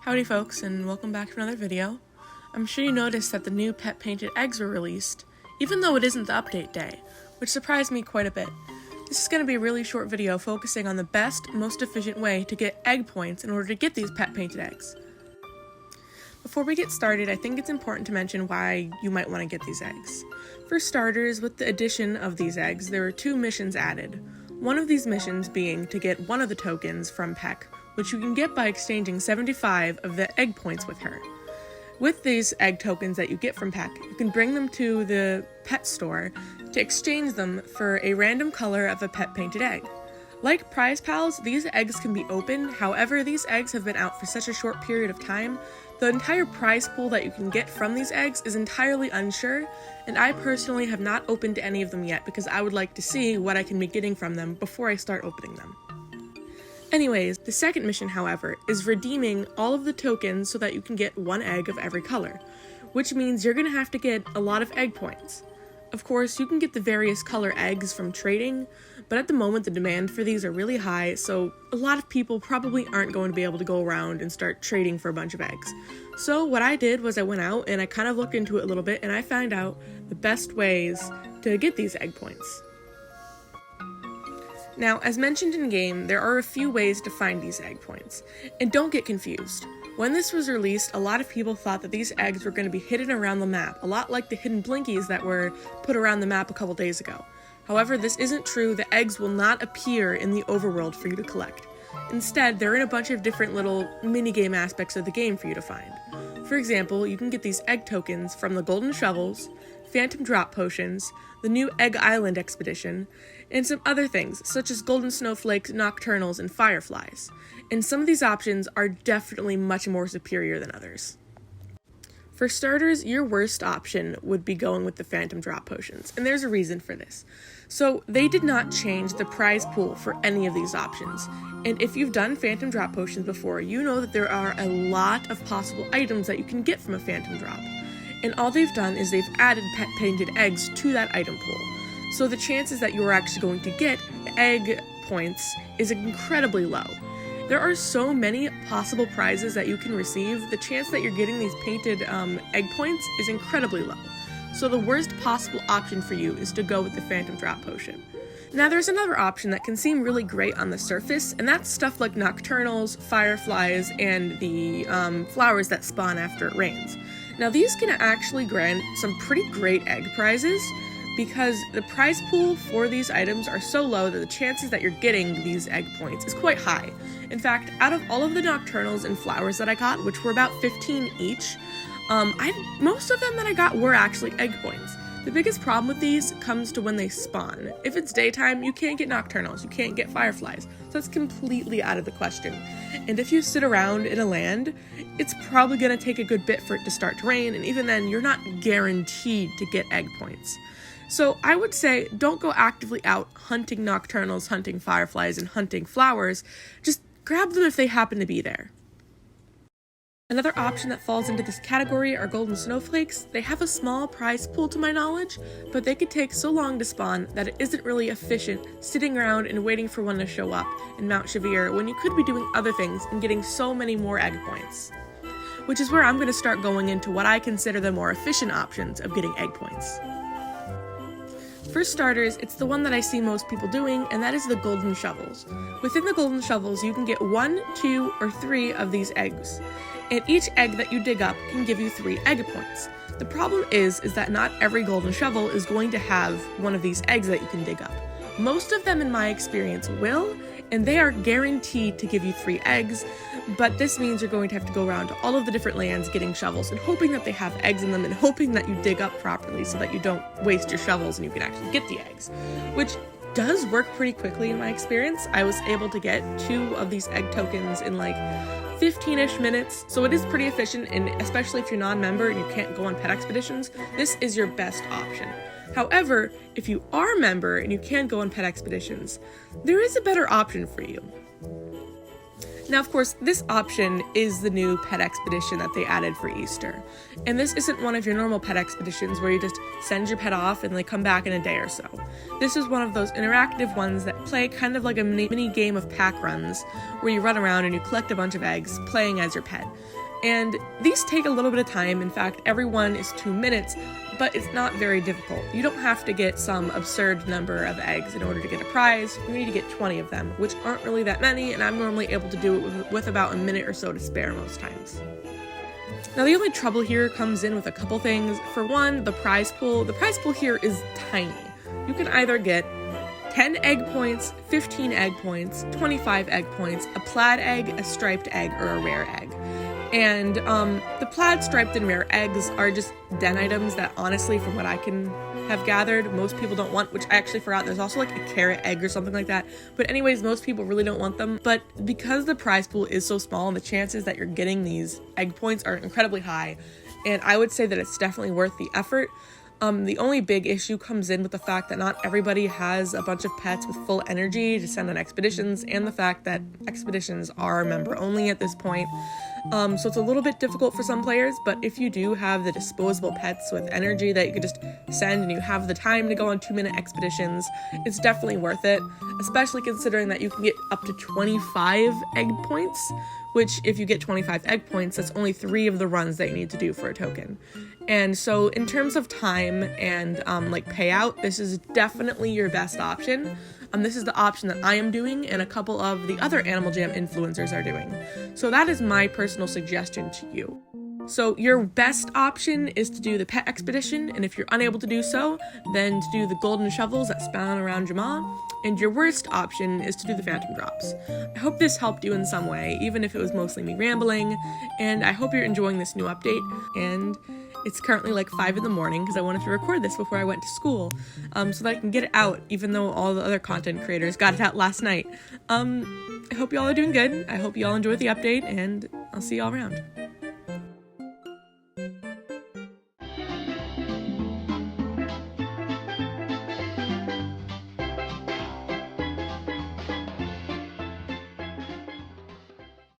Howdy folks, and welcome back to another video. I'm sure you noticed that the new pet painted eggs were released, even though it isn't the update day, which surprised me quite a bit. This is going to be a really short video focusing on the best, most efficient way to get egg points in order to get these pet painted eggs. Before we get started, I think it's important to mention why you might want to get these eggs. For starters, with the addition of these eggs, there are 2 missions added. One of these missions being to get one of the tokens from Peck, which you can get by exchanging 75 of the egg points with her. With these egg tokens that you get from Peck, you can bring them to the pet store to exchange them for a random color of a pet painted egg. Like Prize Pals, these eggs can be opened, however these eggs have been out for such a short period of time, the entire prize pool that you can get from these eggs is entirely unsure, and I personally have not opened any of them yet because I would like to see what I can be getting from them before I start opening them. Anyways, the second mission, however, is redeeming all of the tokens so that you can get 1 egg of every color, which means you're going to have to get a lot of egg points. Of course, you can get the various color eggs from trading, but at the moment the demand for these are really high, so a lot of people probably aren't going to be able to go around and start trading for a bunch of eggs. So what I did was I went out and I kind of looked into it a little bit and I found out the best ways to get these egg points. Now, as mentioned in game, there are a few ways to find these egg points, and don't get confused. When this was released, a lot of people thought that these eggs were going to be hidden around the map, a lot like the hidden blinkies that were put around the map a couple days ago. However, this isn't true. The eggs will not appear in the overworld for you to collect. Instead, they're in a bunch of different little minigame aspects of the game for you to find. For example, you can get these egg tokens from the Golden Shovels, Phantom Drop Potions, the new Egg Island Expedition, and some other things, such as Golden Snowflakes, Nocturnals, and Fireflies. And some of these options are definitely much more superior than others. For starters, your worst option would be going with the Phantom Drop Potions, and there's a reason for this. So, they did not change the prize pool for any of these options, and if you've done Phantom Drop Potions before, you know that there are a lot of possible items that you can get from a Phantom Drop. And all they've done is they've added pet painted eggs to that item pool. So the chances that you're actually going to get egg points is incredibly low. There are so many possible prizes that you can receive, the chance that you're getting these painted egg points is incredibly low. So the worst possible option for you is to go with the Phantom Drop Potion. Now there's another option that can seem really great on the surface, and that's stuff like Nocturnals, Fireflies, and the flowers that spawn after it rains. Now these can actually grant some pretty great egg prizes, because the prize pool for these items are so low that the chances that you're getting these egg points is quite high. In fact, out of all of the Nocturnals and flowers that I got, which were about 15 each, most of them that I got were actually egg points. The biggest problem with these comes to when they spawn. If it's daytime, you can't get Nocturnals, you can't get Fireflies, so that's completely out of the question. And if you sit around in a land, it's probably going to take a good bit for it to start to rain, and even then, you're not guaranteed to get egg points. So I would say don't go actively out hunting Nocturnals, hunting Fireflies, and hunting flowers. Just grab them if they happen to be there. Another option that falls into this category are Golden Snowflakes. They have a small prize pool to my knowledge, but they could take so long to spawn that it isn't really efficient sitting around and waiting for one to show up in Mount Shavir when you could be doing other things and getting so many more egg points. Which is where I'm going to start going into what I consider the more efficient options of getting egg points. For starters, it's the one that I see most people doing, and that is the Golden Shovels. Within the Golden Shovels, you can get 1, 2, or 3 of these eggs, and each egg that you dig up can give you 3 egg points. The problem is that not every Golden Shovel is going to have one of these eggs that you can dig up. Most of them, in my experience, will, and they are guaranteed to give you 3 eggs, but this means you're going to have to go around to all of the different lands getting shovels and hoping that they have eggs in them and hoping that you dig up properly so that you don't waste your shovels and you can actually get the eggs, which does work pretty quickly in my experience. I was able to get 2 of these egg tokens in like 15-ish minutes, so it is pretty efficient, and especially if you're non-member and you can't go on pet expeditions, this is your best option. However, if you are a member and you can go on pet expeditions, there is a better option for you. Now, of course, this option is the new pet expedition that they added for Easter. And this isn't one of your normal pet expeditions where you just send your pet off and they come back in a day or so. This is one of those interactive ones that play kind of like a mini game of pack runs, where you run around and you collect a bunch of eggs, playing as your pet. And these take a little bit of time. In fact, every one is 2 minutes, but it's not very difficult. You don't have to get some absurd number of eggs in order to get a prize. You need to get 20 of them, which aren't really that many, and I'm normally able to do it with about a minute or so to spare most times. Now, the only trouble here comes in with a couple things. For one, the prize pool. The prize pool here is tiny. You can either get 10 egg points, 15 egg points, 25 egg points, a plaid egg, a striped egg, or a rare egg. And the plaid, striped, and rare eggs are just den items that, honestly, from what I can have gathered, most people don't want, which I actually forgot. There's also like a carrot egg or something like that. But anyways, most people really don't want them. But because the prize pool is so small, and the chances that you're getting these egg points are incredibly high, and I would say that it's definitely worth the effort. The only big issue comes in with the fact that not everybody has a bunch of pets with full energy to send on expeditions, and the fact that expeditions are member only at this point. So it's a little bit difficult for some players, but if you do have the disposable pets with energy that you could just send and you have the time to go on 2-minute expeditions, it's definitely worth it, especially considering that you can get up to 25 egg points, which if you get 25 egg points, that's only 3 of the runs that you need to do for a token. And so in terms of time and like payout, this is definitely your best option. This is the option that I am doing and a couple of the other Animal Jam influencers are doing. So that is my personal suggestion to you. So your best option is to do the pet expedition, and if you're unable to do so, then to do the golden shovels that spawn around Jamaa. And your worst option is to do the phantom drops. I hope this helped you in some way, even if it was mostly me rambling, and I hope you're enjoying this new update. And it's currently like 5 in the morning because I wanted to record this before I went to school, so that I can get it out, even though all the other content creators got it out last night. I hope y'all are doing good. I hope y'all enjoyed the update, and I'll see y'all around.